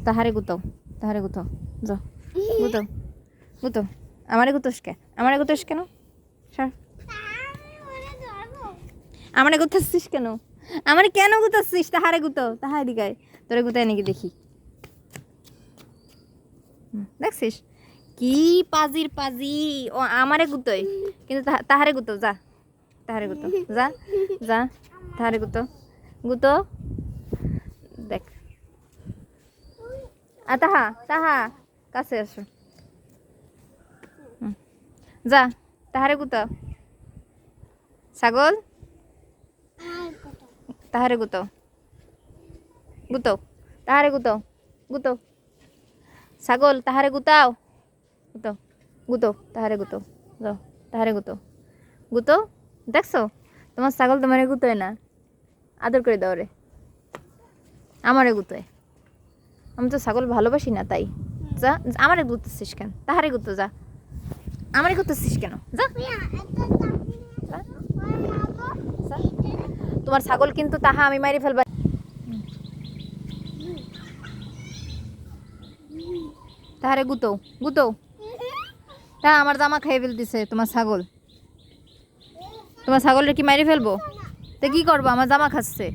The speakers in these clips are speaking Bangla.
তাহারে গুতাও, তাহারে গুতাও, যাও গুতাও, গুতাও। আমারে গুতোস কে? আমারে গুতোস কেন? সর। আমারে গুতাচ্ছিস কেন? আমারে কেন গুতাচ্ছিস? তাহারে গুতাও, তাহারে দিগায় তোরে গুতায় নাকি দেখি। দেখছিস কি পাজির পাজি? ও আমারে গুতোয় কিন্তু তাহারে গুতাও, যা তাহারে গুতো, যা যা তাহারে গুতো, গুতো। দেখ তাহা তাহা কাছে আসো, যা তাহারে গুতো, ছাগল তাহারে গুতো, গুতো তাহারে গুতো, গুতো ছাগল তাহারে গুতাও, গুতো গুতো তাহারে গুতো, যাও তাহারে গুতো, গুতো। দেখছো তোমার ছাগল তোমারে গুতোয় না, আদর করে দাও রে, আমারে গুতোয়। আমি তো ছাগল ভালোবাসি না তাই। যা আমারে গুতছিস কেন? তাহারে গুতো, যা আমারে গুতছিস কেন? যা তোমার ছাগল কিন্তু তাহা আমি মারি ফেলবা। তাহারে গুতো, গুতো। তা আমার জামা খেয়ে ফেলতেছে তোমার ছাগল। তোমার ছাগলের কি মারি ফেলবো? তো কি করবো? আমার জামা খাচ্ছে।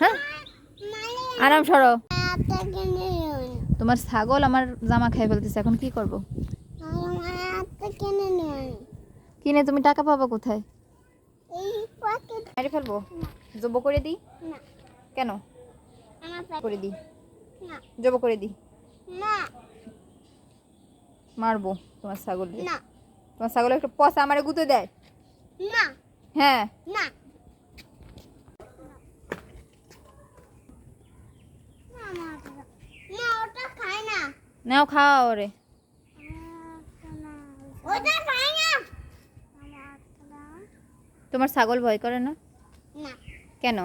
হ্যাঁ আরাম সরো। তোমার ছাগল আমার জামা খেয়ে ফেলতেছে, এখন কি করব? কিনে তুমি টাকা পাবো কোথায়? মেরে ফেলবো? জব করে দিই? কেন করে দিই? জব করে দিই? মারবো তোমার ছাগল। তোমার ছাগল একটা পচা আমারে গুঁতে দেয়। হ্যাঁ নাও খাওয়া ওরে। তোমার ছাগল ভয় করে না? কেন?